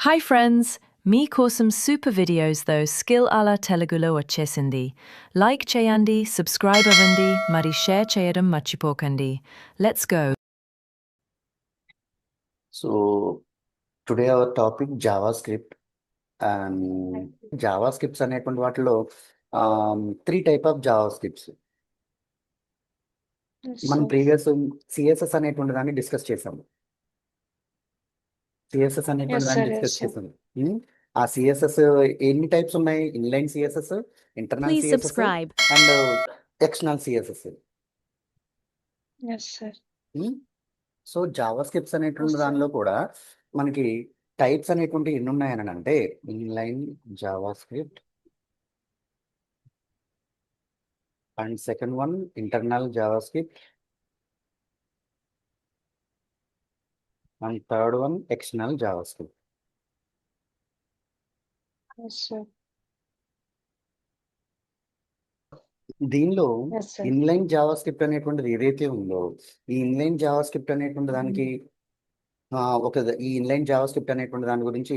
Hi friends, మీకోసం super వీడియోస్తో skill అలా తెలుగులో వచ్చేసింది. లైక్ చేయండి, సబ్స్క్రైబ్ అవ్వండి, మరి షేర్ చేయడం మర్చిపోకండి. Let's go. So today our topic JavaScript and JavaScripts అనేటువంటి వాటిలో త్రీ టైప్ ఆఫ్ JavaScripts. మనం ప్రీవియస్ సిఎస్ఎస్ అనేటువంటి దాన్ని డిస్కస్ చేసాము. సిఎస్ఎస్ అనేటువంటి దాన్ని డిస్కస్ చేసాము. ఆ సిఎస్ఎస్ ఎన్ని టైప్స్ ఉన్నాయి? Inline CSS, internal Please CSS subscribe. And external CSS. Yes, sir. So JavaScripts అనేటువంటి Yes, sir. దానిలో కూడా మనకి టైప్స్ అనేటువంటి ఎన్ని ఉన్నాయని అంటే inline JavaScript and second one internal JavaScript and third one external JavaScript. Yes, sir. దీనిలో Yes, sir. ఇన్లైన్ జావాస్క్రిప్ట్ అనేటువంటిది ఏదైతే ఉందో ఈ ఇన్లైన్ జావాస్క్రిప్ట్ అనేటువంటి దానికి ఈ ఇన్లైన్ జావాస్క్రిప్ట్ అనేటువంటి దాని గురించి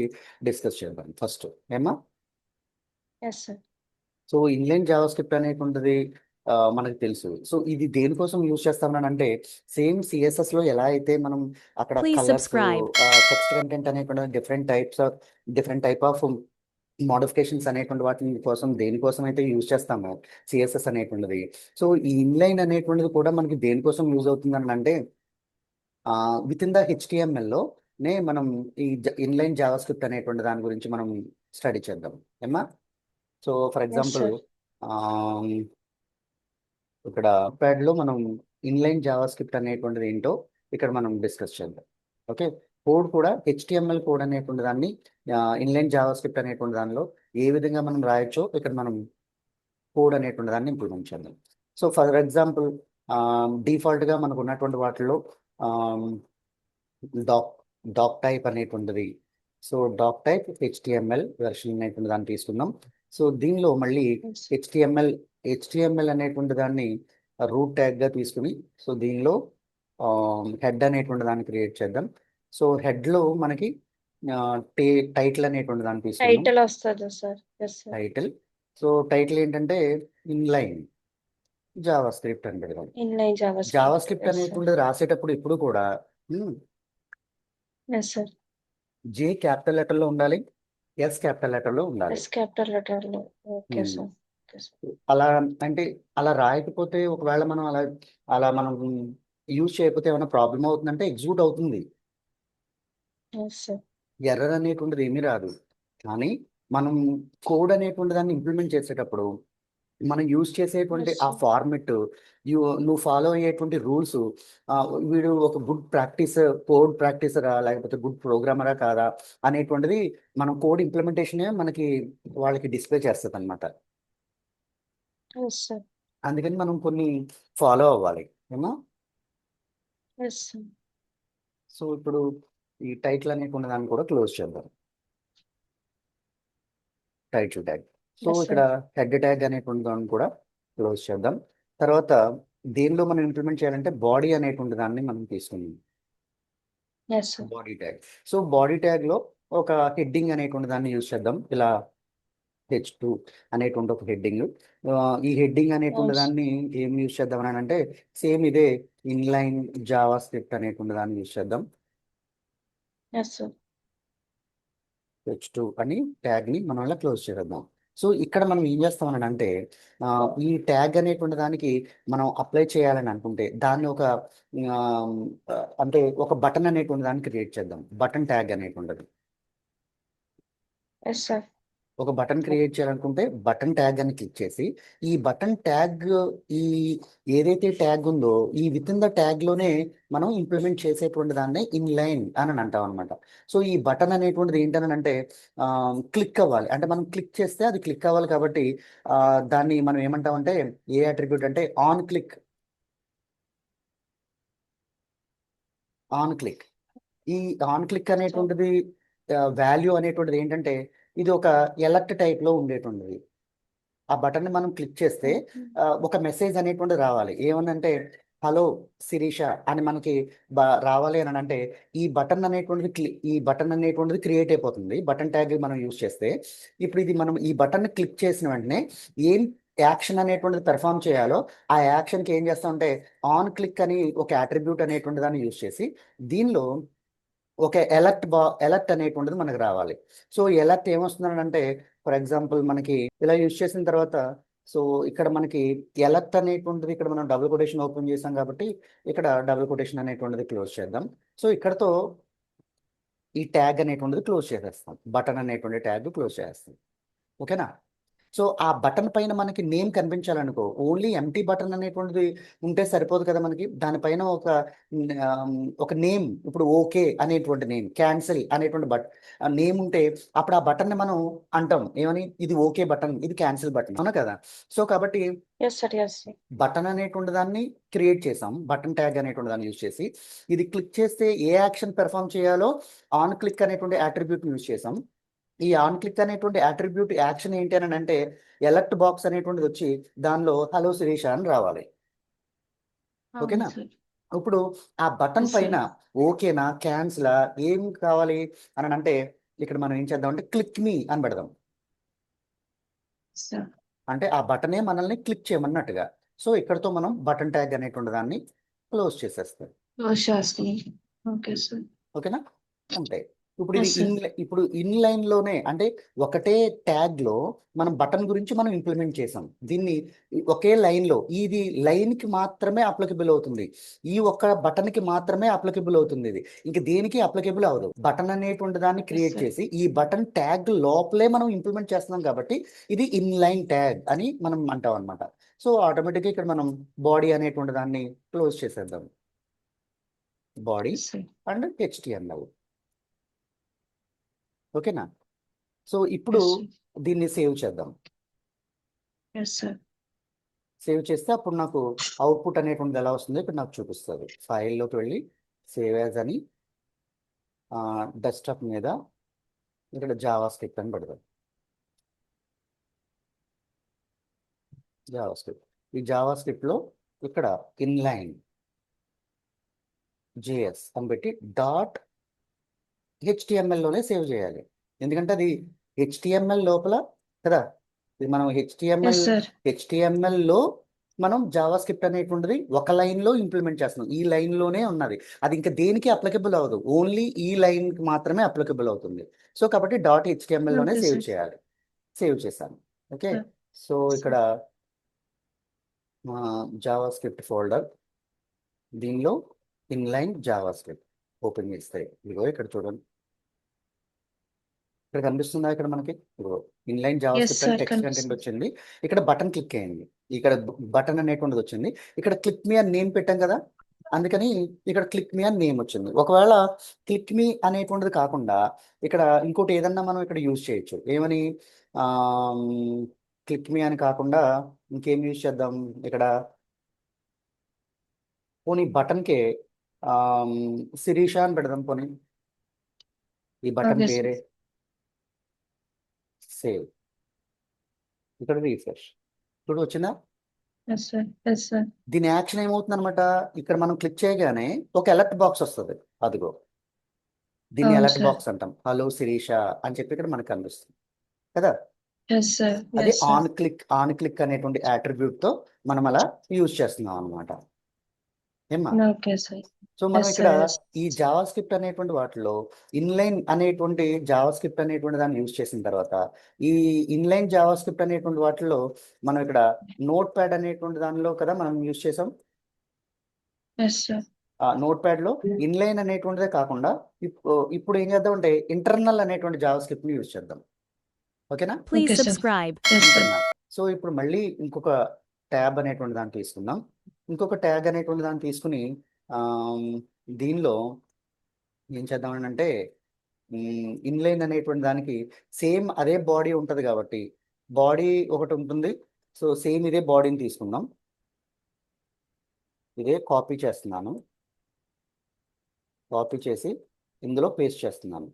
డిస్కస్ చేద్దాం ఫస్ట్. ఏమా? Yes, sir. So inline JavaScript అనేటువంటిది మనకు తెలుసు. సో ఇది దేనికోసం యూజ్ చేస్తామని అంటే సేమ్ సిఎస్ఎస్ లో ఎలా అయితే మనం అక్కడ Please colours, subscribe. Text content అనేటువంటి డిఫరెంట్ టైప్ ఆఫ్ మోడిఫికేషన్స్ అనేటువంటి వాటి కోసం దేనికోసం అయితే యూజ్ చేస్తామో సిఎస్ఎస్ అనేటువంటిది. సో ఈ ఇన్లైన్ అనేటువంటిది కూడా మనకి దేనికోసం యూజ్ అవుతుందని అంటే విత్ ఇన్ ద హెచ్టిఎంఎల్లోనే మనం ఈ ఇన్లైన్ జావాస్క్రిప్ట్ అనేటువంటి దాని గురించి మనం స్టడీ చేద్దాం. ఏమా? సో ఫర్ ఎగ్జాంపుల్ ఇక్కడ ప్యాడ్లో మనం ఇన్లైన్ జావాస్క్రిప్ట్ అనేటువంటిది ఏంటో ఇక్కడ మనం డిస్కస్ చేద్దాం. ఓకే, కోడ్ కూడా హెచ్టిఎంఎల్ కోడ్ అనేటువంటి దాన్ని ఇన్లైన్ జావాస్క్రిప్ట్ అనేటువంటి దానిలో ఏ విధంగా మనం రాయొచ్చో ఇక్కడ మనం కోడ్ అనేటువంటి దాన్ని ఇంప్లిమెంట్ చేద్దాం. సో ఫర్ ఎగ్జాంపుల్ డిఫాల్ట్గా మనకు ఉన్నటువంటి వాటిలో డాక్ టైప్ అనేటువంటిది. So doc type HTML version అనేటువంటి దాన్ని తీసుకుందాం. సో దీనిలో మళ్ళీ హెచ్టిఎంఎల్ అనేటువంటి దాన్ని రూట్ ట్యాగ్గా తీసుకుని సో దీనిలో హెడ్ అనేటువంటి దాన్ని క్రియేట్ చేద్దాం. సో హెడ్లో మనకి టైటిల్ అనేటువంటి దాన్ని తీసుకుందాం. టైటిల్ వస్తుంది sir. Yes, sir. Title. So title ఏంటంటే ఇన్లైన్ జావాస్క్రిప్ట్ అని పెడదాం. Inline JavaScript. JavaScript Yes, sir. అనేటువంటిది రాసేటప్పుడు ఇప్పుడు కూడా Yes, sir. జే క్యాపిటల్ లెటర్లో ఉండాలి, ఎస్ క్యాపిటల్ లెటర్లో ఉండాలి. Yes, capital letter లో. Okay, sir. Okay, sir. అలా అంటే అలా రాయకపోతే ఒకవేళ మనం అలా మనం యూజ్ చేయకపోతే ఏమైనా ప్రాబ్లం అవుతుందంటే ఎగ్జిక్యూట్ అవుతుంది. Yes, sir. ఎర్రర్ అనేటువంటిది ఏమీ రాదు. కానీ మనం కోడ్ అనేటువంటి దాన్ని ఇంప్లిమెంట్ చేసేటప్పుడు మనం యూజ్ చేసేటువంటి Yes, ఆ sir. ఫార్మెట్, నువ్వు ఫాలో అయ్యేటువంటి రూల్స్, వీడు ఒక గుడ్ కోడ్ ప్రాక్టీసరా లేకపోతే గుడ్ ప్రోగ్రామరా కాదా అనేటువంటిది మనం కోడ్ ఇంప్లిమెంటేషనే మనకి వాళ్ళకి డిస్ప్లే చేస్తుంది అనమాట. Yes, sir. అందుకని మనం కొన్ని ఫాలో అవ్వాలి. ఏమో? Yes, sir. సో ఇప్పుడు ఈ టైటిల్ అనేటువంటి దాన్ని కూడా క్లోజ్ చేద్దాం. Title tag. So Yes, sir. ఇక్కడ హెడ్ ట్యాగ్ అనేటువంటి దాన్ని కూడా క్లోజ్ చేద్దాం. తర్వాత దేనిలో మనం ఇంప్లిమెంట్ చేయాలంటే బాడీ అనేటువంటి దాన్ని మనం తీసుకుందాం. Yes, sir. Body tag. So body ట్యాగ్లో ఒక హెడ్డింగ్ అనేటువంటి దాన్ని యూజ్ చేద్దాం. ఇలా H2 అనేటువంటి ఒక హెడ్డింగ్. ఈ హెడ్డింగ్ అనేటువంటి Yes. దాన్ని ఏం యూజ్ చేద్దాం అని అంటే సేమ్ ఇదే ఇన్లైన్ జావా స్క్రిప్ట్ అనేటువంటి దాన్ని యూజ్ చేద్దాం. Yes, sir. H2 అని ట్యాగ్ని మనం ఇలా క్లోజ్ చేద్దాం. సో ఇక్కడ మనం ఏం చేస్తామని అంటే ఈ ట్యాగ్ అనేటువంటి దానికి మనం అప్లై చేయాలని అనుకుంటే దాన్ని అంటే ఒక బటన్ అనేటువంటి దాన్ని క్రియేట్ చేద్దాం. బటన్ ట్యాగ్ అనేటువంటిది. Yes, sir. ఒక బటన్ క్రియేట్ చేయాలనుకుంటే బటన్ ట్యాగ్ అని క్లిక్ చేసి ఈ బటన్ ట్యాగ్ ఈ ఏదైతే ట్యాగ్ ఉందో ఈ విత్ ఇన్ ద ట్యాగ్లోనే మనం ఇంప్లిమెంట్ చేసేటువంటి దాన్ని ఇన్లైన్ అని అంటాం అనమాట. సో ఈ బటన్ అనేటువంటిది ఏంటని అంటే క్లిక్ అవ్వాలి. అంటే మనం క్లిక్ చేస్తే అది క్లిక్ అవ్వాలి కాబట్టి దాన్ని మనం ఏమంటామంటే ఏ అట్రిబ్యూట్ అంటే ఆన్ క్లిక్. ఈ ఆన్ క్లిక్ అనేటువంటిది వాల్యూ అనేటువంటిది ఏంటంటే ఇది ఒక ఎలర్ట్ టైప్లో ఉండేటువంటిది. ఆ బటన్ని మనం క్లిక్ చేస్తే ఒక మెసేజ్ అనేటువంటిది రావాలి. ఏమనంటే హలో శిరీష అని మనకి రావాలి అని అంటే ఈ బటన్ అనేటువంటిది క్రియేట్ అయిపోతుంది. బటన్ ట్యాగ్ మనం యూజ్ చేస్తే ఇప్పుడు ఇది మనం ఈ బటన్ క్లిక్ చేసిన వెంటనే ఏం యాక్షన్ అనేటువంటిది పెర్ఫామ్ చేయాలో ఆ యాక్షన్కి ఏం చేస్తామంటే ఆన్ క్లిక్ అని ఒక అట్రిబ్యూట్ అనేటువంటి దాన్ని యూజ్ చేసి దీనిలో ఒక ఎలర్ట్ అనేటువంటిది మనకు రావాలి. సో ఎలర్ట్ ఏమొస్తుందని అంటే ఫర్ ఎగ్జాంపుల్ మనకి ఇలా యూజ్ చేసిన తర్వాత సో ఇక్కడ మనకి ఎలర్ట్ అనేటువంటిది ఇక్కడ మనం డబుల్ కొటేషన్ ఓపెన్ చేసాం కాబట్టి ఇక్కడ డబుల్ కొటేషన్ అనేటువంటిది క్లోజ్ చేద్దాం. సో ఇక్కడతో ఈ ట్యాగ్ అనేటువంటిది క్లోజ్ చేసేస్తాం. బటన్ అనేటువంటి ట్యాగ్ క్లోజ్ చేస్తాం. ఓకేనా? సో ఆ బటన్ పైన మనకి నేమ్ కనిపించాలనుకో ఓన్లీ ఎంటీ బటన్ అనేటువంటిది ఉంటే సరిపోదు కదా మనకి. దానిపైన ఒక నేమ్ ఇప్పుడు ఓకే అనేటువంటి నేమ్, క్యాన్సిల్ అనేటువంటి నేమ్ ఉంటే అప్పుడు ఆ బటన్ని మనం అంటాం ఏమని, ఇది ఓకే బటన్, ఇది క్యాన్సిల్ బటన్, అవునా కదా? సో కాబట్టి yes sir yes sir button అనేటువంటి దాన్ని క్రియేట్ చేసాం. బటన్ ట్యాగ్ అనేటువంటి దాన్ని యూజ్ చేసి ఇది క్లిక్ చేస్తే ఏ యాక్షన్ పెర్ఫామ్ చేయాలో ఆన్ క్లిక్ అనేటువంటి అట్రిబ్యూట్ యూజ్ చేసాం. ఈ ఆన్ క్లిక్ అనేటువంటి అట్రిబ్యూట్ యాక్షన్ ఏంటి అని అంటే ఎలర్ట్ బాక్స్ అనేటువంటిది వచ్చి దానిలో హలో శిరీష అని రావాలి. అవును ఓకేనా? సార్ ఇప్పుడు ఆ బటన్ ఎస్ పైన సార్ ఓకేనా క్యాన్సిలా ఏం కావాలి అని అంటే ఇక్కడ మనం ఏం చేద్దాం అంటే క్లిక్ మీ అని పెడదాం. సార్ అంటే ఆ బటనే మనల్ని క్లిక్ చేయమన్నట్టుగా. సో ఇక్కడతో మనం బటన్ ట్యాగ్ అనేటువంటి దాన్ని క్లోజ్ చేసేస్తాం. శాస్త్రి ఓకే సార్ ఓకేనా? అంతే. ఇప్పుడు ఇది ఎస్ సార్ ఇప్పుడు ఇన్లైన్ లోనే అంటే ఒకటే ట్యాగ్ లో మనం బటన్ గురించి మనం ఇంప్లిమెంట్ చేసాం. దీన్ని ఒకే లైన్ లో ఇది లైన్ కి మాత్రమే అప్లికబుల్ అవుతుంది. ఈ ఒక్క బటన్ కి మాత్రమే అప్లికబుల్ అవుతుంది. ఇది ఇంక దేనికి అప్లికబుల్ అవ్వదు. బటన్ అనేటువంటి దాన్ని ఎస్ క్రియేట్ సార్ చేసి ఈ బటన్ ట్యాగ్ లోపలే మనం ఇంప్లిమెంట్ చేస్తున్నాం కాబట్టి ఇది ఇన్లైన్ ట్యాగ్ అని మనం అంటాం అనమాట. సో ఆటోమేటిక్గా ఇక్కడ మనం బాడీ అనేటువంటి దాన్ని క్లోజ్ చేసేద్దాం. Body yes sir and HTML. ఓకేనా? సో ఇప్పుడు ఎస్ దీన్ని సేవ్ చేద్దాం. ఎస్ సార్ సేవ్ చేస్తే అప్పుడు నాకు అవుట్పుట్ అనేటువంటిది ఎలా వస్తుందో ఇక్కడ నాకు చూపిస్తుంది. ఫైల్లోకి వెళ్ళి సేవ్ యాజ్ అని డెస్క్టాప్ మీద ఇక్కడ జావా స్క్రిప్ట్ అని పెడదాం. జావా స్క్రిప్ట్, ఈ జావా స్క్రిప్ట్లో ఇక్కడ ఇన్లైన్ జేఎస్ అని పెట్టి .html సేవ్ చేయాలి. ఎందుకంటే అది HTML లోపల కదా, ఇది మనం ఎస్ సార్ HTML లో మనం జావా స్క్రిప్ట్ అనేటువంటిది ఒక లైన్ లో ఇంప్లిమెంట్ చేస్తున్నాం. ఈ లైన్ లోనే ఉన్నది. అది ఇంకా దేనికి అప్లికబుల్ అవ్వదు, ఓన్లీ ఈ లైన్ కి మాత్రమే అప్లికబుల్ అవుతుంది. సో కాబట్టి .html లోనే ఓకే సేవ్ సార్ చేయాలి. సేవ్ చేశాను. ఓకే. సార్ సో ఇక్కడ జావా స్క్రిప్ట్ ఫోల్డర్, దీనిలో ఇన్లైన్ జావా స్క్రిప్ట్ ఓపెన్ చేస్తే ఇదిగో ఇక్కడ చూడండి, ఇక్కడ కనిపిస్తుందా ఇక్కడ మనకి ఇదిగో ఇన్లైన్ జావా ఎస్ స్క్రిప్ట్ అని సార్ టెక్స్ట్ కంటెంట్ కనిపిస్తుంది వచ్చింది. ఇక్కడ బటన్ క్లిక్ అయ్యింది. ఇక్కడ బటన్ అనేటువంటిది వచ్చింది. ఇక్కడ క్లిక్ మీ అని నేమ్ పెట్టాం కదా, అందుకని ఇక్కడ క్లిక్ మీ అని నేమ్ వచ్చింది. ఒకవేళ క్లిక్ మీ అనేటువంటిది కాకుండా ఇక్కడ ఇంకోటి ఏదన్నా మనం ఇక్కడ యూజ్ చేయొచ్చు. ఏమని, క్లిక్ మీ అని కాకుండా ఇంకేం యూజ్ చేద్దాం ఇక్కడ, పోనీ బటన్కే శిరీష అని పెడదాం. పోనీ ఈ బటన్ ఓకే సార్ పేరే సేవ్. ఇక్కడ రీఫ్రెష్, ఇప్పుడు వచ్చిందా? ఎస్ సార్ ఎస్ సార్ దీని యాక్షన్ ఏమవుతుంది అనమాట, ఇక్కడ మనం క్లిక్ చేయగానే ఒక అలర్ట్ బాక్స్ వస్తుంది. అదిగో దీన్ని అవును అలర్ట్ సార్ బాక్స్ అంటాం. హలో శిరీష అని చెప్పి ఇక్కడ మనకు కనిపిస్తుంది కదా. ఎస్ సార్ అదే ఎస్ సార్ ఆన్ క్లిక్ అనేటువంటి attribute తో మనం అలా యూజ్ చేస్తున్నాం అనమాట. ఏమ్మా? ఓకే సార్ సో మనం ఎస్ ఇక్కడ సార్ ఎస్ ఈ జావా స్క్రిప్ట్ అనేటువంటి వాటిలో ఇన్లైన్ అనేటువంటి జావా స్క్రిప్ట్ అనేటువంటి దాన్ని యూజ్ చేసిన తర్వాత ఈ ఇన్లైన్ జావా స్క్రిప్ట్ అనేటువంటి వాటిలో మనం ఇక్కడ నోట్ ప్యాడ్ అనేటువంటి దానిలో కదా మనం యూజ్ చేసాం. ఎస్ సార్ ఆ నోట్ ప్యాడ్ లో ఇన్లైన్ అనేటువంటిదే కాకుండా ఇప్పుడు ఏం చేద్దాం అంటే ఇంటర్నల్ అనేటువంటి జావా స్క్రిప్ట్ ని యూజ్ చేద్దాం. ఓకేనా? Please Okay, sir. subscribe. Yes sir internal. So ఇప్పుడు మళ్ళీ ఇంకొక ట్యాబ్ అనేటువంటి దాన్ని తీసుకుందాం. ఇంకొక ట్యాగ్ అనేటువంటి దాన్ని తీసుకుని దీనిలో ఏం చేద్దామని అంటే ఇన్లైన్ అనేటువంటి దానికి సేమ్ అదే బాడీ ఉంటుంది కాబట్టి బాడీ ఒకటి ఉంటుంది. సో సేమ్ ఇదే బాడీని తీసుకుందాం. ఇదే కాపీ చేస్తున్నాను. కాపీ చేసి ఇందులో పేస్ట్ చేస్తున్నాను.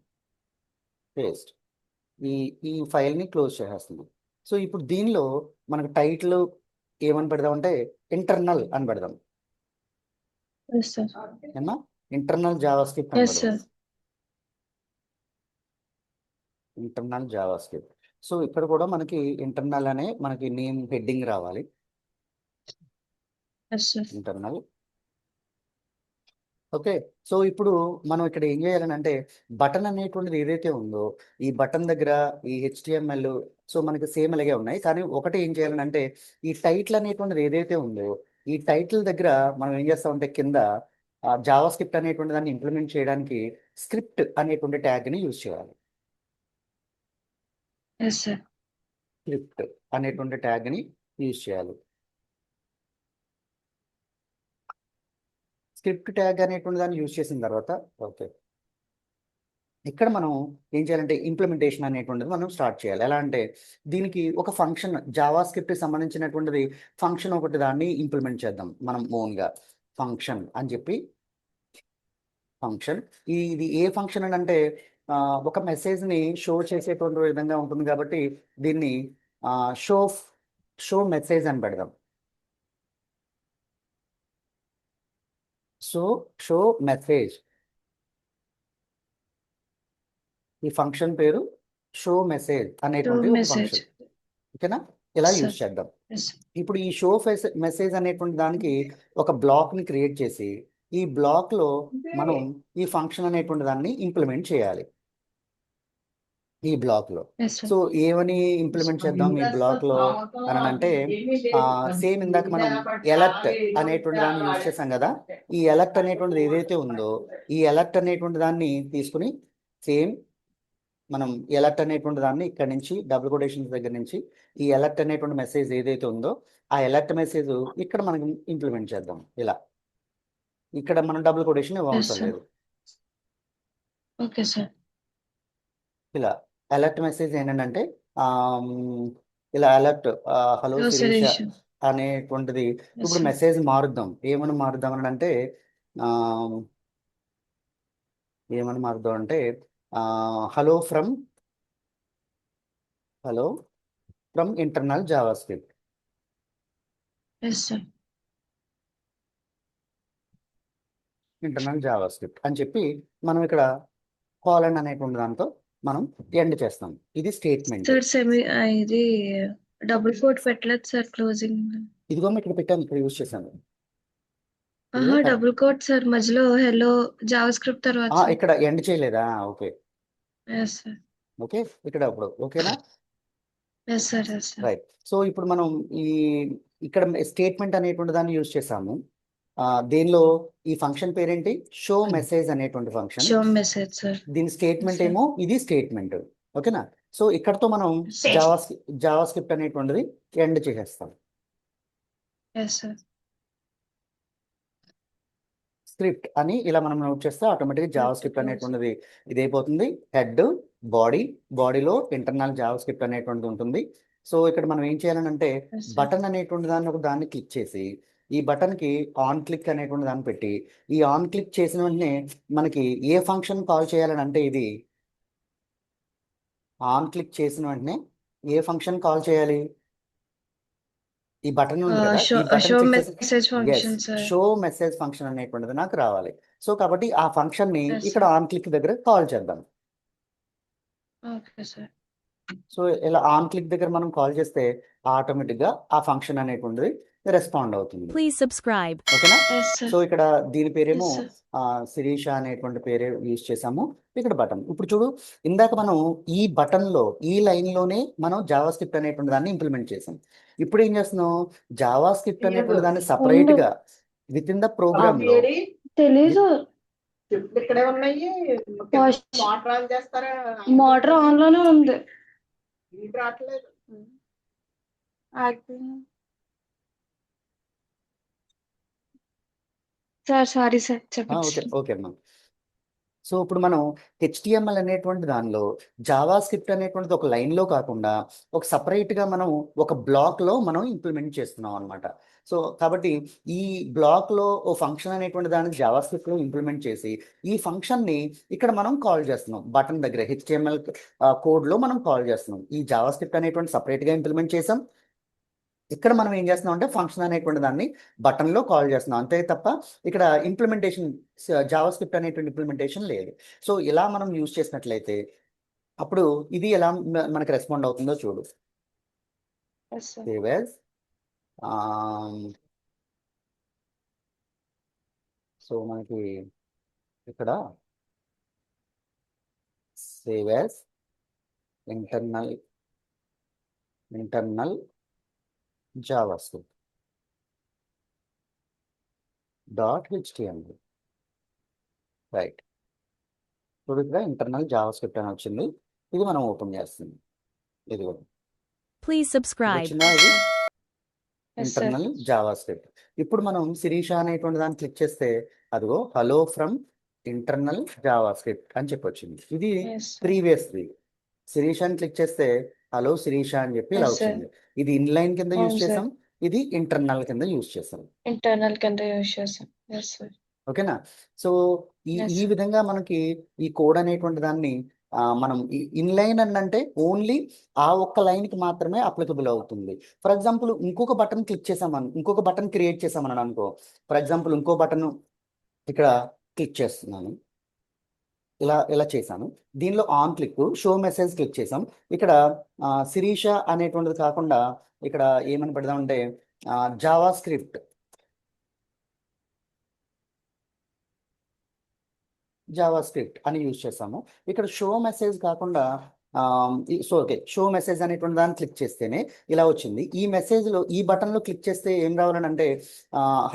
పేస్ట్, ఈ ఫైల్ని క్లోజ్ చేసేస్తున్నాం. సో ఇప్పుడు దీనిలో మనకు టైటిల్ ఏమని పెడదామంటే ఇంటర్నల్ అని పెడదాం. Yes, sir. ఏమా ఇంటర్నల్ జావా స్క్రిప్ట్ Yes, అంటారు. sir. Internal JavaScript. So ఇక్కడ కూడా మనకి ఇంటర్నల్ అనే మనకి నేమ్ హెడ్డింగ్ రావాలి. Yes, sir. Internal. Okay. So ఇప్పుడు మనం ఇక్కడ ఏం చేయాలని అంటే బటన్ అనేటువంటిది ఏదైతే ఉందో ఈ బటన్ దగ్గర ఈ హెచ్టిఎంఎల్ సో మనకి సేమ్ అలాగే ఉన్నాయి. కానీ ఒకటి ఏం చేయాలని అంటే ఈ టైటిల్ అనేటువంటిది ఏదైతే ఉందో ఈ టైటిల్ దగ్గర మనం ఏం చేస్తామంటే కింద జావా స్క్రిప్ట్ అనేటువంటి దాన్ని ఇంప్లిమెంట్ చేయడానికి స్క్రిప్ట్ అనేటువంటి ట్యాగ్ని యూజ్ చేయాలి. Yes, sir. స్క్రిప్ట్ అనేటువంటి ట్యాగ్ని యూజ్ చేయాలి. స్క్రిప్ట్ ట్యాగ్ అనేటువంటి దాన్ని యూజ్ చేసిన తర్వాత ఓకే ఇక్కడ మనం ఏం చేయాలంటే ఇంప్లిమెంటేషన్ అనేటువంటిది మనం స్టార్ట్ చేయాలి. ఎలా అంటే దీనికి ఒక ఫంక్షన్ జావా స్క్రిప్ట్కి సంబంధించినటువంటిది ఫంక్షన్ ఒకటి దాన్ని ఇంప్లిమెంట్ చేద్దాం మనం ఓన్గా. ఫంక్షన్ అని చెప్పి ఫంక్షన్ ఇది ఏ ఫంక్షన్ అని అంటే ఒక మెసేజ్ని షో చేసేటువంటి విధంగా ఉంటుంది కాబట్టి దీన్ని షో మెసేజ్ అని పెడదాం. షో మెసేజ్ ఈ ఫంక్షన్ పేరు షో మెసేజ్ To అనేటువంటి ఒక message. ఫంక్షన్. ఓకేనా? ఇలా Sir. యూజ్ చేద్దాం. Yes, sir. ఇప్పుడు ఈ షో మెసేజ్ అనేటువంటి దానికి ఒక బ్లాక్ ని క్రియేట్ చేసి ఈ బ్లాక్ లో మనం ఈ ఫంక్షన్ అనేటువంటి దాన్ని ఇంప్లిమెంట్ చేయాలి. ఈ బ్లాక్ లో Yes, sir. సో ఏమని ఇంప్లిమెంట్ చేద్దాం ఈ బ్లాక్ లో అని అంటే సేమ్ ఇందాక మనం ఎలర్ట్ అనేటువంటి దాన్ని యూజ్ చేసాం కదా. ఈ ఎలర్ట్ అనేటువంటిది ఏదైతే ఉందో ఈ ఎలర్ట్ అనేటువంటి దాన్ని తీసుకుని సేమ్ మనం ఎలర్ట్ అనేటువంటి దాన్ని ఇక్కడ నుంచి డబుల్ కొటేషన్స్ దగ్గర నుంచి ఈ ఎలర్ట్ అనేటువంటి మెసేజ్ ఏదైతే ఉందో ఆ ఎలర్ట్ మెసేజ్ ఇక్కడ మనం ఇంప్లిమెంట్ చేద్దాం. ఇలా ఇక్కడ మనం డబుల్ కొటేషన్ ఇవ్వవసరం sir. లేదు. Okay, sir. ఇలా అలర్ట్ మెసేజ్ ఏంటంటే ఇలా alert hello Hello, Sirisha Suresh. అనేటువంటిది Yes, ఇప్పుడు sir. మెసేజ్ మారుద్దాం. ఏమని మారుద్దాం అని అంటే ఏమని మారుద్దాం అంటే hello from internal JavaScript. Yes, sir. Internal JavaScript అని చెప్పి మనం ఇక్కడ కాలన్ అనేటువంటి దాంతో మనం ఎండ్ చేస్తాం. ఇది స్టేట్మెంట్. Sir, ఇది డబుల్ కోట్ పెట్టలేదు సార్ క్లోజింగ్. ఇదిగో ఇక్కడ పెట్టాను, ఇక్కడ యూజ్ చేశాను. ఆహా, డబుల్ కోట్ సార్ మధ్యలో హెలో జావా స్క్రిప్ట్ తర్వాత sir. ఇక్కడ ఎండ్ చేయలేదా? Okay Yes, sir. ఓకే ఇక్కడ ఇప్పుడు ఓకేనా? Yes, sir. Yes, sir. Right. So ఇప్పుడు మనం ఇక్కడ స్టేట్మెంట్ అనేటువంటి దాన్ని యూజ్ చేసాము. దీనిలో ఈ ఫంక్షన్ పేరేంటి? షో మెసేజ్ అనేటువంటి ఫంక్షన్. Show message, sir. దీని స్టేట్మెంట్ Yes, sir. ఏమో ఇది స్టేట్మెంట్. ఓకేనా? సో ఇక్కడతో మనం Sure. జావా స్క్రిప్ట్ అనేటువంటిది ఎండ్ చేసేస్తాం. Yes, sir. స్క్రిప్ట్ అని ఇలా మనం నోట్ చేస్తే ఆటోమేటిక్గా జావా స్క్రిప్ట్ అనేటువంటిది ఇది అయిపోతుంది. హెడ్ బాడీలో ఇంటర్నల్ జావా స్క్రిప్ట్ అనేటువంటిది ఉంటుంది. సో ఇక్కడ మనం ఏం చేయాలని అంటే Yes, sir. బటన్ అనేటువంటి దాన్ని ఒక దాన్ని క్లిక్ చేసి ఈ బటన్ కి ఆన్ క్లిక్ అనేటువంటి దాన్ని పెట్టి ఈ ఆన్ క్లిక్ చేసిన వెంటనే మనకి ఏ ఫంక్షన్ కాల్ చేయాలని అంటే ఇది ఆన్ క్లిక్ చేసిన వెంటనే ఏ ఫంక్షన్ కాల్ చేయాలి? ఈ బటన్ ఉంది కదా, ఈ బటన్ Show క్లిక్ చేసి message function, sir. Show message function అనేటువంటిది నాకు రావాలి. సో కాబట్టి ఆ ఫంక్షన్ ని Yes, ఇక్కడ ఆన్ క్లిక్ దగ్గర కాల్ చేద్దాం. Okay, sir. సో ఇలా ఆన్ క్లిక్ దగ్గర మనం కాల్ చేస్తే ఆటోమేటిక్ గా ఆ ఫంక్షన్ అనేటువంటిది రెస్పాండ్ అవుతుంది. Please subscribe. ఓకేనా? Yes, sir. సో ఇక్కడ దీని పేరేమో Yes, sir. శిరీష అనేటువంటి పేరే యూజ్ చేసాము. ఇక్కడ బటన్. ఇప్పుడు చూడు, ఇందాక మనం ఈ బటన్ లో ఈ లైన్ లోనే మనం జావా స్క్రిప్ట్ అనేటువంటి దాన్ని ఇంప్లిమెంట్ చేసాం. ఇప్పుడు ఏం చేస్తున్నాం? జావా స్క్రిప్ట్ అనేటువంటి దాన్ని సపరేట్ గా విత్ ఇన్ ద ప్రోగ్రామ్ లో తెలీదు. ఇక్కడే ఉన్నాయి. Wash. మోటార్ ఆన్ చేస్తారా? మోటార్ ఆన్ లోనే ఉంది. ఇది రావట్లేదు. సార్ సారీ సార్ ఓకే చెప్పండి. ఓకే అమ్మా. సో ఇప్పుడు మనం హెచ్టిఎంఎల్ అనేటువంటి దానిలో జావా స్క్రిప్ట్ అనేటువంటిది ఒక లైన్ లో కాకుండా ఒక సపరేట్ గా మనం ఒక బ్లాక్ లో మనం ఇంప్లిమెంట్ చేస్తున్నాం అనమాట. సో కాబట్టి ఈ బ్లాక్ లో ఓ ఫంక్షన్ అనేటువంటి దాన్ని జావా స్క్రిప్ట్ లో ఇంప్లిమెంట్ చేసి ఈ ఫంక్షన్ ని ఇక్కడ మనం కాల్ చేస్తున్నాం. బటన్ దగ్గర హెచ్టిఎంఎల్ కోడ్ లో మనం కాల్ చేస్తున్నాం. ఈ జావా స్క్రిప్ట్ అనేటువంటి సపరేట్ గా ఇంప్లిమెంట్ చేసాం. ఇక్కడ మనం ఏం చేస్తున్నాం అంటే ఫంక్షన్ అనేటువంటి దాన్ని బటన్లో కాల్ చేస్తున్నాం అంతే తప్ప ఇక్కడ ఇంప్లిమెంటేషన్ జావా స్క్రిప్ట్ అనేటువంటి ఇంప్లిమెంటేషన్ లేదు. సో ఇలా మనం యూజ్ చేసినట్లయితే అప్పుడు ఇది ఎలా మనకి రెస్పాండ్ అవుతుందో చూడు. Yes sir. Save as so మనకి ఇక్కడ save as internal JavaScript .html right. ఇప్పుడు ఇక్కడ ఇంటర్నల్ జావాస్క్రిప్ట్ అని వచ్చింది. ఇది మనం ఓపెన్ చేస్తుంది. ఇది కూడా Please subscribe. వచ్చిందా ఇది ఎస్ సార్. Internal JavaScript. ఇప్పుడు మనం శిరీష అనేటువంటి దాన్ని క్లిక్ చేస్తే అదిగో హలో ఫ్రమ్ ఇంటర్నల్ జావాస్క్రిప్ట్ అని చెప్పి వచ్చింది. ఇది ఎస్ సార్. ప్రీవియస్ది. శిరీష అని క్లిక్ చేస్తే హలో శిరీష అని చెప్పి ఇలా Yes, sir. వచ్చింది. ఇది ఇన్లైన్ కింద యూజ్ అవును, sir. చేసాం, ఇది ఇంటర్నల్ కింద యూజ్ చేసాం. ఇంటర్నల్ కింద యూజ్ చేసాం. Yes sir. ఓకేనా? సో ఈ Yes, ఈ sir. విధంగా మనకి ఈ కోడ్ అనేటువంటి దాన్ని మనం ఇన్లైన్ అని అంటే ఓన్లీ ఆ ఒక్క లైన్కి మాత్రమే అప్లికబుల్ అవుతుంది. ఫర్ ఎగ్జాంపుల్ ఇంకొక బటన్ క్లిక్ చేసామని, ఇంకొక బటన్ క్రియేట్ చేసామని అనుకో. ఫర్ ఎగ్జాంపుల్ ఇంకో బటన్ ఇక్కడ క్లిక్ చేస్తున్నాను, ఇలా ఇలా చేశాను. దీనిలో on click show message click చేసాం. ఇక్కడ శిరీష అనేటువంటిది కాకుండా ఇక్కడ ఏమని పెడదామంటే జావా స్క్రిప్ట్ అని యూజ్ చేసాము. ఇక్కడ షో మెసేజ్ కాకుండా ఓకే షో మెసేజ్ అనేటువంటి దాన్ని క్లిక్ చేస్తేనే ఇలా వచ్చింది. ఈ మెసేజ్లో ఈ బటన్లో క్లిక్ చేస్తే ఏం రావాలని అంటే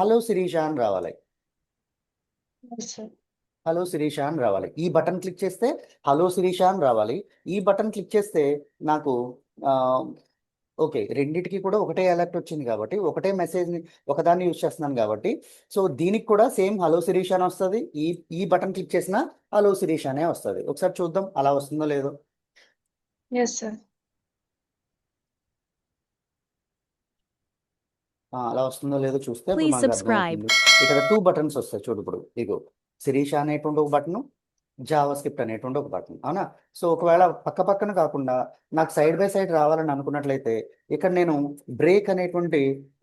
హలో శిరీష అని రావాలి. Yes sir. హలో శిరీష అని రావాలి. ఈ బటన్ క్లిక్ చేస్తే హలో శిరీష అని రావాలి. ఈ బటన్ క్లిక్ చేస్తే నాకు ఓకే రెండిటికి కూడా ఒకటే అలర్ట్ వచ్చింది కాబట్టి ఒకటే మెసేజ్ని ఒకదాన్ని యూజ్ చేస్తున్నాను కాబట్టి సో దీనికి కూడా సేమ్ హలో శిరీష అని వస్తుంది. ఈ బటన్ క్లిక్ చేసినా హలో శిరీష అనే వస్తుంది. ఒకసారి చూద్దాం అలా వస్తుందో లేదో. Yes sir. అలా వస్తుందో లేదో చూస్తే ఇప్పుడు Please మనకు subscribe. అర్థమవుతుంది. ఇక్కడ 2 బటన్స్ వస్తాయి చూడు. ఇప్పుడు ఇగో శిరీష అనేటువంటి ఒక బటన్, జావా స్క్రిప్ట్ అనేటువంటి ఒక బటన్. అవునా? సో ఒకవేళ పక్క పక్కన కాకుండా నాకు సైడ్ బై సైడ్ రావాలని అనుకున్నట్లయితే ఇక్కడ నేను బ్రేక్ అనేటువంటి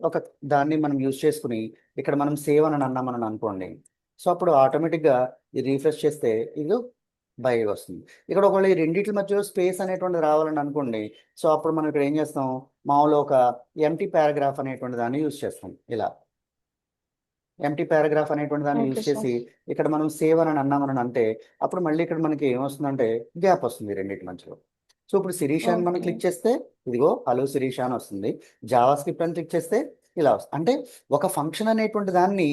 ఒక దాన్ని మనం యూజ్ చేసుకుని ఇక్కడ మనం సేవ్ అని అన్నామని అనుకోండి. సో అప్పుడు ఆటోమేటిక్గా ఇది రీఫ్రెష్ చేస్తే ఇది బై వస్తుంది. ఇక్కడ ఒకవేళ ఈ రెండింటి మధ్యలో స్పేస్ అనేటువంటిది రావాలని అనుకోండి. సో అప్పుడు మనం ఇక్కడ ఏం చేస్తాం, మామూలు ఒక ఎంటీ పారాగ్రాఫ్ అనేటువంటి దాన్ని యూజ్ చేస్తాం. ఇలా ఎంటీ పారాగ్రాఫ్ అనేటువంటి దాన్ని యూజ్ Okay, sir. చేసి ఇక్కడ మనం సేవ్ అని అన్నామని అంటే అప్పుడు మళ్ళీ ఇక్కడ మనకి ఏమొస్తుందంటే గ్యాప్ వస్తుంది రెండింటి మధ్యలో. సో ఇప్పుడు శిరీష అని మనం Okay. క్లిక్ చేస్తే ఇదిగో హలో శిరీష అని వస్తుంది. జావా స్క్రిప్ట్ అని క్లిక్ చేస్తే ఇలా వస్తుంది. అంటే ఒక ఫంక్షన్ అనేటువంటి దాన్ని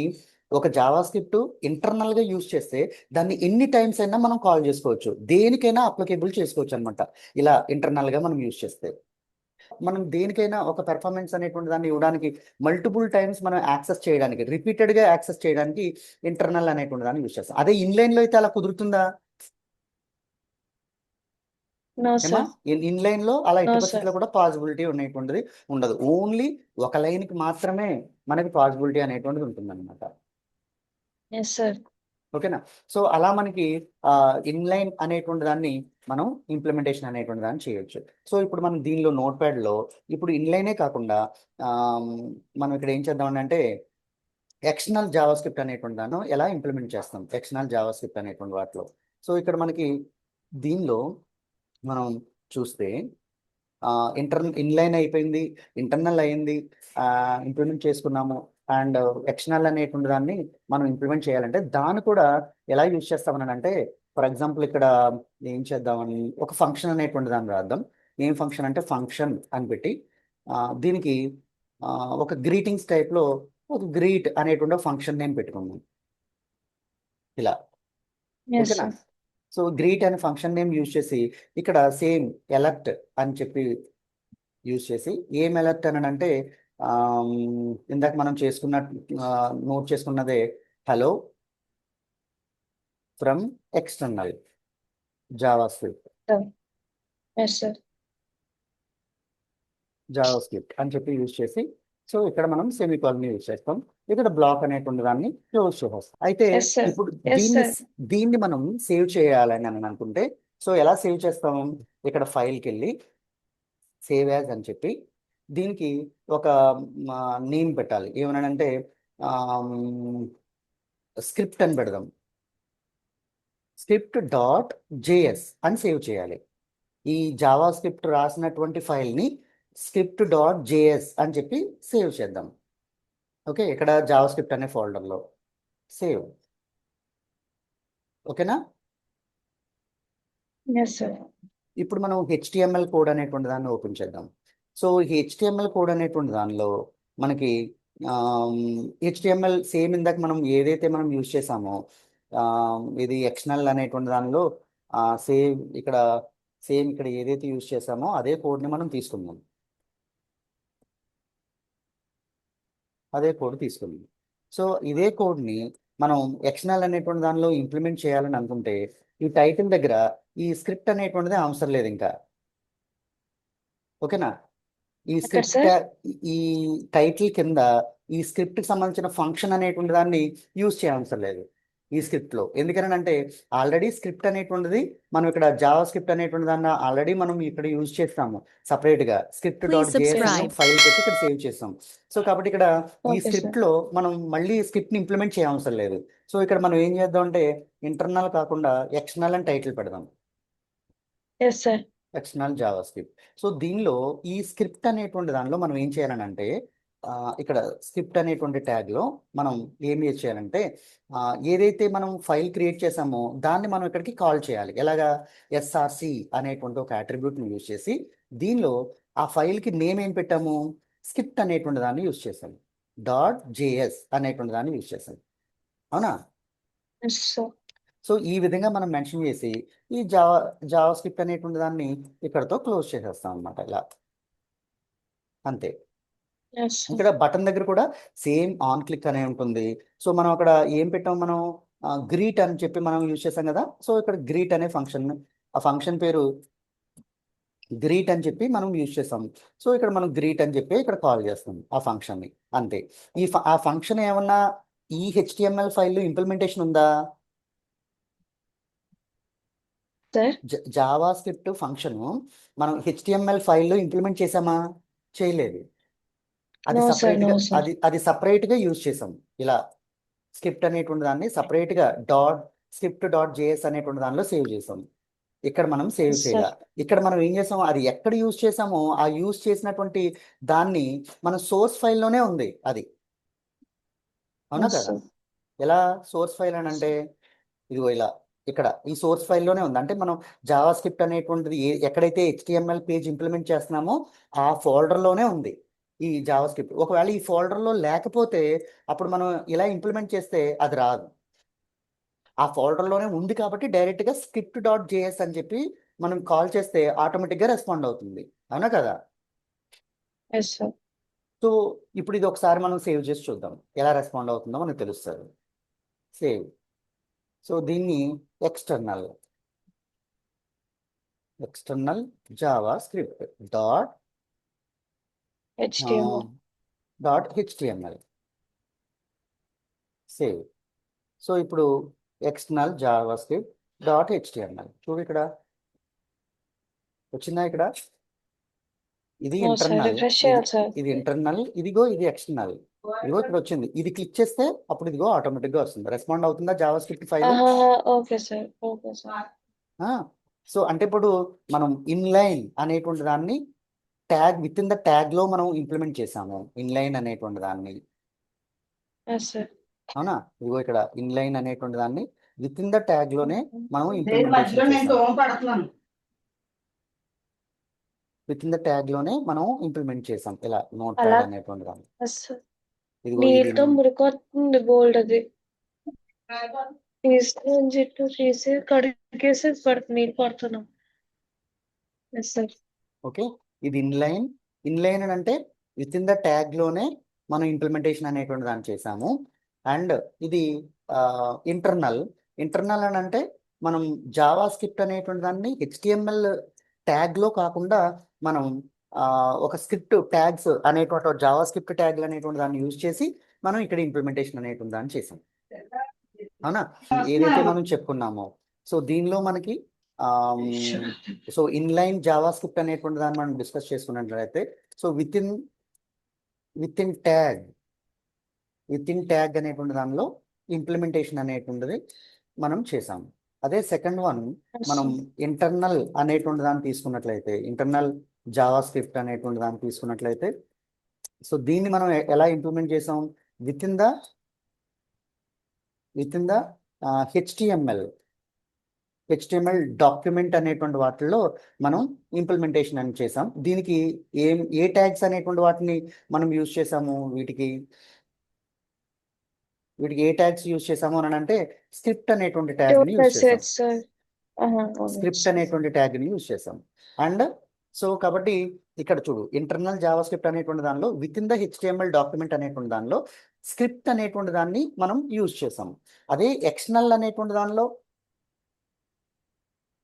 ఒక జావా స్క్రిప్ట్ ఇంటర్నల్గా యూజ్ చేస్తే దాన్ని ఎన్ని టైమ్స్ అయినా మనం కాల్ చేసుకోవచ్చు, దేనికైనా అప్లికేబుల్ చేసుకోవచ్చు అనమాట. ఇలా ఇంటర్నల్గా మనం యూజ్ చేస్తే మనం దేనికైనా ఒక పెర్ఫార్మెన్స్ అనేటువంటి దాన్ని ఇవ్వడానికి మల్టిపుల్ టైమ్స్ మనం యాక్సెస్ చేయడానికి రిపీటెడ్గా యాక్సెస్ చేయడానికి ఇంటర్నల్ అనేటువంటి దాన్ని యూజ్ చేస్తాం. అదే ఇన్లైన్లో అయితే అలా కుదురుతుందా? నో ఏమా సార్. ఇన్లైన్లో అలా ఎట్టి No, sir. పరిస్థితుల్లో కూడా పాసిబిలిటీ అనేటువంటిది ఉండదు. ఓన్లీ ఒక లైన్కి మాత్రమే మనకి పాసిబిలిటీ అనేటువంటిది ఉంటుంది అనమాట. Yes sir. ఓకేనా? సో అలా మనకి ఇన్లైన్ అనేటువంటి దాన్ని మనం ఇంప్లిమెంటేషన్ అనేటువంటి దాన్ని చేయొచ్చు. సో ఇప్పుడు మనం దీనిలో నోట్ ప్యాడ్లో ఇప్పుడు ఇన్లైనే కాకుండా మనం ఇక్కడ ఏం చేద్దాం అంటే ఎక్స్టర్నల్ జావా స్క్రిప్ట్ అనేటువంటి దాన్ని ఎలా ఇంప్లిమెంట్ చేస్తాం, ఎక్స్టర్నల్ జావా స్క్రిప్ట్ అనేటువంటి వాటిలో. సో ఇక్కడ మనకి దీనిలో మనం చూస్తే ఇన్లైన్ అయిపోయింది, ఇంటర్నల్ అయింది, ఇంప్లిమెంట్ చేసుకున్నాము. అండ్ ఎక్స్టర్నల్ అనేటువంటి దాన్ని మనం ఇంప్లిమెంట్ చేయాలంటే దాన్ని కూడా ఎలా యూజ్ చేస్తామని అంటే ఫర్ ఎగ్జాంపుల్ ఇక్కడ ఏం చేద్దామని ఒక ఫంక్షన్ అనేటువంటి దాన్ని రాద్దాం. ఏం ఫంక్షన్ అంటే ఫంక్షన్ అని పెట్టి దీనికి ఒక గ్రీటింగ్స్ టైప్లో ఒక గ్రీట్ అనేటువంటి ఫంక్షన్ నేమ్ పెట్టుకున్నాం ఇలా. ఎస్ ఓకేనా? సార్. సో గ్రీట్ అనే ఫంక్షన్ నేమ్ యూజ్ చేసి ఇక్కడ సేమ్ ఎలర్ట్ అని చెప్పి యూజ్ చేసి ఏం ఎలర్ట్ అని అంటే ఇందాక మనం నోట్ చేసుకున్నదే hello from external JavaScript yes sir. అని చెప్పి యూజ్ చేసి సో ఇక్కడ మనం సెమీకోలన్ యూజ్ చేస్తాం. ఇక్కడ బ్లాక్ అనేటువంటి దాన్ని క్లోజ్ చేస్తాం. అయితే Yes, sir. ఇప్పుడు Yes, దీన్ని మనం సేవ్ చేయాలని అని అనుకుంటే సో ఎలా సేవ్ చేస్తాం, ఇక్కడ ఫైల్కి వెళ్ళి సేవ్ యాజ్ అని చెప్పి దీనికి ఒక నేమ్ పెట్టాలి, ఏమనంటే స్క్రిప్ట్ అని పెడదాం. స్క్రిప్ట్ డాట్ జేఎస్ అని సేవ్ చేయాలి. ఈ జావా స్క్రిప్ట్ రాసినటువంటి ఫైల్ని స్క్రిప్ట్ డాట్ జేఎస్ అని చెప్పి సేవ్ చేద్దాం. ఓకే, ఇక్కడ జావా స్క్రిప్ట్ అనే ఫోల్డర్లో సేవ్. ఓకేనా? Yes sir. ఇప్పుడు మనం హెచ్టిఎంఎల్ కోడ్ అనేటువంటి దాన్ని ఓపెన్ చేద్దాం. సో హెచ్టిఎంఎల్ కోడ్ అనేటువంటి దానిలో మనకి హెచ్టిఎంఎల్ సేమ్ ఇందాక మనం ఏదైతే మనం యూజ్ చేసామో ఇది ఎక్స్టర్నల్ అనేటువంటి దానిలో సేమ్ ఇక్కడ ఏదైతే యూజ్ చేసామో అదే కోడ్ని మనం తీసుకుందాం. అదే కోడ్ తీసుకుందాం. సో ఇదే కోడ్ని మనం ఎక్స్టర్నల్ అనేటువంటి దానిలో ఇంప్లిమెంట్ చేయాలని అనుకుంటే ఈ టైటిల్ దగ్గర ఈ స్క్రిప్ట్ అనేటువంటిది అవసరం లేదు ఇంకా. ఓకేనా? ఈ ఎక్కడ స్క్రిప్ట్ సార్? ఈ టైటిల్ కింద ఈ స్క్రిప్ట్కి సంబంధించిన ఫంక్షన్ అనేటువంటి దాన్ని యూజ్ చేయవసరం లేదు ఈ స్క్రిప్ట్లో. ఎందుకనంటే ఆల్రెడీ స్క్రిప్ట్ అనేటువంటిది మనం ఇక్కడ జావా స్క్రిప్ట్ అనేటువంటి దాన్ని ఆల్రెడీ మనం ఇక్కడ యూజ్ చేస్తాము సపరేట్గా. Script Please dot JS subscribe. File పెట్టి ఇక్కడ సేవ్ చేస్తాం. సో కాబట్టి ఇక్కడ ఈ ఓకే సార్. స్క్రిప్ట్లో మనం మళ్ళీ స్క్రిప్ట్ని ఇంప్లిమెంట్ చేయవసరం లేదు. సో ఇక్కడ మనం ఏం చేద్దాం అంటే ఇంటర్నల్ కాకుండా ఎక్స్టర్నల్ అని టైటిల్ పెడదాం. Yes sir. External JavaScript. So దీనిలో ఈ స్క్రిప్ట్ అనేటువంటి దానిలో మనం ఏం చేయాలనంటే ఇక్కడ స్క్రిప్ట్ అనేటువంటి ట్యాగ్లో మనం ఏం చేయాలంటే ఏదైతే మనం ఫైల్ క్రియేట్ చేసామో దాన్ని మనం ఇక్కడికి కాల్ చేయాలి. ఎలాగా? ఎస్ఆర్సి అనేటువంటి ఒక అట్రిబ్యూట్ని యూజ్ చేసి దీనిలో ఆ ఫైల్కి నేమ్ ఏం పెట్టాము? స్క్రిప్ట్ అనేటువంటి దాన్ని యూజ్ చేసాము. డాట్ జేఎస్ అనేటువంటి దాన్ని యూజ్ చేసాము. అవునా? Yes sir. సో ఈ విధంగా మనం మెన్షన్ చేసి ఈ జావా స్క్రిప్ట్ అనేటువంటి దాన్ని ఇక్కడతో క్లోజ్ చేసేస్తాం అనమాట. ఇలా అంతే. Yes sir. ఇక్కడ బటన్ దగ్గర కూడా సేమ్ ఆన్ క్లిక్ అనే ఉంటుంది. సో మనం అక్కడ ఏం పెట్టాం? మనం గ్రీట్ అని చెప్పి మనం యూజ్ చేసాం కదా. సో ఇక్కడ గ్రీట్ అనే ఫంక్షన్, ఆ ఫంక్షన్ పేరు గ్రీట్ అని చెప్పి మనం యూజ్ చేస్తాం. సో ఇక్కడ మనం గ్రీట్ అని చెప్పి ఇక్కడ కాల్ చేస్తాం ఆ ఫంక్షన్ని. అంతే. ఆ ఫంక్షన్ ఏమన్నా ఈ హెచ్టిఎంఎల్ ఫైల్లో ఇంప్లిమెంటేషన్ ఉందా? సార్. జావా స్క్రిప్ట్ ఫంక్షన్ మనం హెచ్టిఎంఎల్ ఫైల్లో ఇంప్లిమెంట్ చేసామా? చేయలేదు. అది నో సార్. సపరేట్గా నో సార్. అది సపరేట్గా యూజ్ చేసాం. ఇలా స్క్రిప్ట్ అనేటువంటి దాన్ని సపరేట్గా స్క్రిప్ట్ డాట్ జేఎస్ అనేటువంటి దానిలో సేవ్ చేసాం. ఇక్కడ మనం సేవ్ Yes, చేయాలి. sir. ఇక్కడ మనం ఏం చేసాము? అది ఎక్కడ యూజ్ చేసామో ఆ యూజ్ చేసినటువంటి దాన్ని మన సోర్స్ ఫైల్లోనే ఉంది అది. అవునా Yes, కదా? sir. ఎలా సోర్స్ ఫైల్ అని అంటే ఇదిగో ఇలా ఇక్కడ ఈ సోర్స్ ఫైల్లోనే ఉంది. అంటే మనం జావా స్క్రిప్ట్ అనేటువంటిది ఎక్కడైతే హెచ్టిఎంఎల్ పేజ్ ఇంప్లిమెంట్ చేస్తున్నామో ఆ ఫోల్డర్లోనే ఉంది ఈ జావా స్క్రిప్ట్. ఒకవేళ ఈ ఫోల్డర్లో లేకపోతే అప్పుడు మనం ఇలా ఇంప్లిమెంట్ చేస్తే అది రాదు. ఆ ఫోల్డర్లోనే ఉంది కాబట్టి డైరెక్ట్గా స్క్రిప్ట్ డాట్ జేఎస్ అని చెప్పి మనం కాల్ చేస్తే ఆటోమేటిక్గా రెస్పాండ్ అవుతుంది. అవునా కదా? Yes, sir. సో ఇప్పుడు ఇది ఒకసారి మనం సేవ్ చేసి చూద్దాం ఎలా రెస్పాండ్ అవుతుందో మనకు తెలుస్తుంది. సేవ్. సో దీన్ని external Java script HTML. .html save. So ఇప్పుడు ఎక్స్టర్నల్ జావా స్క్రిప్ట్ .html చూడు ఇక్కడ వచ్చిందా? ఇక్కడ ఇది No, sir. ఇంటర్నల్, Refresh చేయాలి సార్. ఇది ఇంటర్నల్, ఇదిగో ఇది ఎక్స్టర్నల్. ఇదిగో ఇక్కడ వచ్చింది. ఇది క్లిక్ చేస్తే అప్పుడు ఇదిగో ఆటోమేటిక్గా వస్తుంది. రెస్పాండ్ అవుతుందా Java script file? Okay sir. Okay sir. So అంటే ఇప్పుడు మనం ఇన్లైన్ అనేటువంటి దాన్ని విత్ ఇన్ ద ట్యాగ్లో మనం ఇంప్లిమెంట్ చేసాము. ఇన్లైన్ అనేటువంటి దాన్ని. Yes sir. అవునా? ఇదిగో ఇక్కడ ఇన్లైన్ అనేటువంటి దాన్ని విత్ ఇన్ ద ట్యాగ్లోనే మనం మధ్యలో ఇంప్లిమెంటేషన్ నేను చేసాం. దోమ పడుతున్నాను. విత్ ఇన్ ద ట్యాగ్లోనే మనం ఇంప్లిమెంట్ చేసాం ఇలా నోట్ అలా? ప్యాడ్ అనేటువంటి దాన్ని. Yes sir. ఇదిగో నీళ్ళతో ఇది మురికొస్తుంది బోల్డ్ అది. తీసుకొని చెట్టు తీసి కడిగేసి నీళ్ళు పడుతున్నాం. Yes sir. ఓకే. ఇది ఇన్లైన్ అని అంటే విత్ ఇన్ ద ట్యాగ్లోనే మనం ఇంప్లిమెంటేషన్ అనేటువంటి దాన్ని చేసాము. అండ్ ఇది ఇంటర్నల్ అని అంటే మనం జావా స్క్రిప్ట్ అనేటువంటి దాన్ని హెచ్టిఎంఎల్ ట్యాగ్లో కాకుండా మనం ఒక స్క్రిప్ట్ ట్యాగ్స్ అనేటువంటి జావా స్క్రిప్ట్ ట్యాగ్లు అనేటువంటి దాన్ని యూజ్ చేసి మనం ఇక్కడ ఇంప్లిమెంటేషన్ అనేటువంటి దాన్ని చేసాం. అవునా? ఏదైతే మనం చెప్పుకున్నామో సో దీనిలో మనకి Sure. So inline Java script అనేటువంటి దాన్ని మనం డిస్కస్ చేసుకున్నట్లయితే సో విత్ ఇన్ ట్యాగ్ అనేటువంటి దానిలో ఇంప్లిమెంటేషన్ అనేటువంటిది మనం చేసాం. అదే సెకండ్ వన్ మనం ఇంటర్నల్ అనేటువంటి దాన్ని తీసుకున్నట్లయితే ఇంటర్నల్ జావా స్క్రిప్ట్ అనేటువంటి దాన్ని తీసుకున్నట్లయితే సో దీన్ని మనం ఎలా ఇంప్లిమెంట్ చేసాం with in the HTML document అనేటువంటి వాటిల్లో మనం ఇంప్లిమెంటేషన్ అని చేసాం. దీనికి ఏ ట్యాగ్స్ అనేటువంటి వాటిని మనం యూజ్ చేసాము, వీటికి ఏ ట్యాగ్స్ యూజ్ చేసాము అని అంటే స్క్రిప్ట్ అనేటువంటి ట్యాగ్ని యూజ్ చేసాం. స్క్రిప్ట్ అనేటువంటి ట్యాగ్ని యూజ్ చేసాం. అండ్ సో కాబట్టి ఇక్కడ చూడు ఇంటర్నల్ జావా స్క్రిప్ట్ అనేటువంటి దానిలో with in the HTML document అనేటువంటి దానిలో స్క్రిప్ట్ అనేటువంటి దాన్ని మనం యూజ్ చేసాం. అదే ఎక్స్టర్నల్ అనేటువంటి దానిలో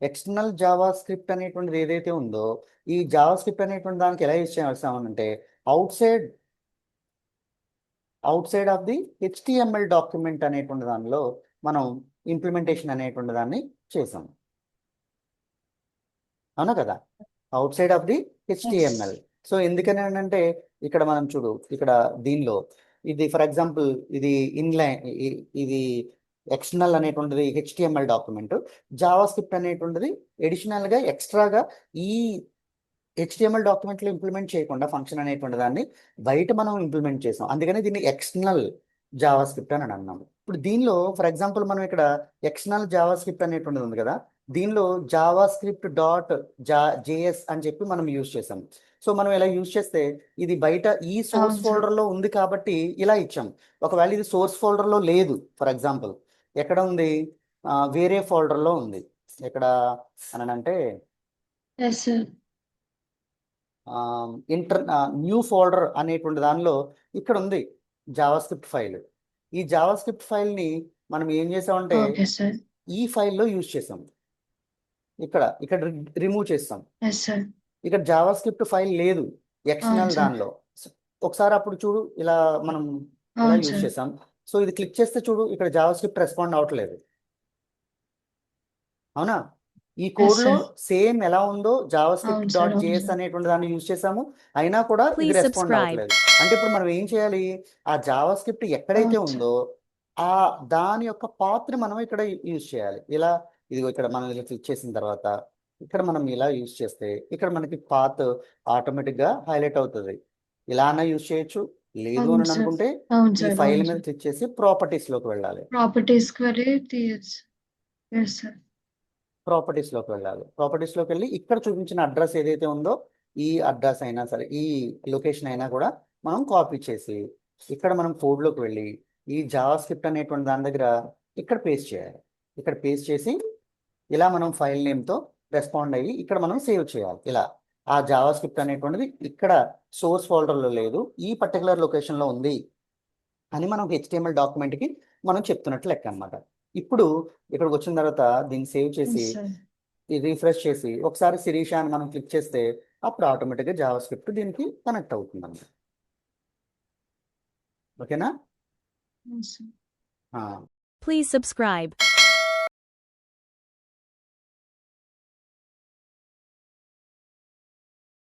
ఎక్స్టర్నల్ జావా స్క్రిప్ట్ అనేటువంటిది ఏదైతే ఉందో ఈ జావా స్క్రిప్ట్ అనేటువంటి దానికి ఎలా యూజ్ చేస్తామనంటే outside of the HTML document అనేటువంటి దానిలో మనం ఇంప్లిమెంటేషన్ అనేటువంటి దాన్ని చేసాం. అవునా కదా, outside of the HTML. So ఎందుకని అంటే ఇక్కడ మనం చూడు ఇక్కడ దీనిలో ఇది ఫర్ ఎగ్జాంపుల్ ఇది ఇన్లైన్ ఇది ఎక్స్టర్నల్ అనేటువంటిది హెచ్టిఎంఎల్ డాక్యుమెంట్, జావా స్క్రిప్ట్ అనేటువంటిది ఎడిషనల్గా ఎక్స్ట్రాగా ఈ హెచ్టిఎంఎల్ డాక్యుమెంట్లో ఇంప్లిమెంట్ చేయకుండా ఫంక్షన్ అనేటువంటి దాన్ని బయట మనం ఇంప్లిమెంట్ చేసాం. అందుకని దీన్ని ఎక్స్టర్నల్ జావా స్క్రిప్ట్ అని అన్నాము. ఇప్పుడు దీనిలో ఫర్ ఎగ్జాంపుల్ మనం ఇక్కడ ఎక్స్టర్నల్ జావా స్క్రిప్ట్ అనేటువంటిది ఉంది కదా, దీనిలో జావా స్క్రిప్ట్ .js అని చెప్పి మనం యూజ్ చేసాం. సో మనం ఇలా యూజ్ చేస్తే ఇది బయట ఈ సోర్స్ ఫోల్డర్లో ఉంది కాబట్టి ఇలా ఇచ్చాం. ఒకవేళ ఇది సోర్స్ ఫోల్డర్లో లేదు, ఫర్ ఎగ్జాంపుల్ ఎక్కడ ఉంది, వేరే ఫోల్డర్లో ఉంది. ఎక్కడ అనంటే న్యూ ఫోల్డర్ అనేటువంటి దానిలో ఇక్కడ ఉంది జావా స్క్రిప్ట్ ఫైల్. ఈ జావా స్క్రిప్ట్ ఫైల్ని మనం ఏం చేసామంటే ఈ ఫైల్లో యూజ్ చేసాం. ఇక్కడ రిమూవ్ చేస్తాం. ఇక్కడ జావా స్క్రిప్ట్ ఫైల్ లేదు ఎక్స్టర్నల్ దానిలో. ఒకసారి అప్పుడు చూడు ఇలా మనం ఇలా యూజ్ చేసాం. సో ఇది క్లిక్ చేస్తే చూడు ఇక్కడ జావా స్క్రిప్ట్ రెస్పాండ్ అవ్వట్లేదు. అవునా, ఈ కోడ్ లో సేమ్ ఎలా ఉందో జావా స్క్రిప్ట్ .js అనేటువంటి దాన్ని యూజ్ చేసాము, అయినా కూడా ఇది Please రెస్పాండ్ subscribe. అవ్వట్లేదు. అంటే ఇప్పుడు మనం ఏం చేయాలి, ఆ జావా స్క్రిప్ట్ ఎక్కడైతే ఉందో ఆ దాని యొక్క పాత్ని మనం ఇక్కడ యూజ్ చేయాలి. ఇలా ఇదిగో ఇక్కడ మనం ఇలా క్లిక్ చేసిన తర్వాత ఇక్కడ మనం ఇలా యూజ్ చేస్తే ఇక్కడ మనకి పాత్ ఆటోమేటిక్ గా హైలైట్ అవుతుంది. ఇలా అన్నా యూజ్ చేయొచ్చు, లేదు అని అనుకుంటే ఈ ఫైల్ మీద క్లిక్ చేసి ప్రాపర్టీస్ లోకి వెళ్ళాలి. ప్రాపర్టీస్ లోకి వెళ్ళి ఇక్కడ చూపించిన అడ్రస్ ఏదైతే ఉందో ఈ అడ్రస్ అయినా సరే ఈ లొకేషన్ అయినా కూడా మనం కాపీ చేసి ఇక్కడ మనం కోడ్లోకి వెళ్ళి ఈ జావా స్క్రిప్ట్ అనేటువంటి దాని దగ్గర ఇక్కడ పేస్ట్ చేయాలి. ఇక్కడ పేస్ట్ చేసి ఇలా మనం ఫైల్ నేమ్తో రెస్పాండ్ అయ్యి ఇక్కడ మనం సేవ్ చేయాలి. ఇలా ఆ జావా స్క్రిప్ట్ అనేటువంటిది ఇక్కడ సోర్స్ ఫోల్డర్లో లేదు, ఈ పర్టికులర్ లొకేషన్లో ఉంది అని మనం హెచ్టిఎంఎల్ డాక్యుమెంట్కి మనం చెప్తున్నట్లు లెక్క అనమాట. ఇప్పుడు ఇక్కడికి వచ్చిన తర్వాత దీన్ని సేవ్ చేసి రీఫ్రెష్ చేసి ఒకసారి శిరీష అని మనం క్లిక్ చేస్తే అప్పుడు ఆటోమేటిక్గా జావా స్క్రిప్ట్ దీనికి కనెక్ట్ అవుతుంది అన్నమాట. ఓకేనా? Please subscribe.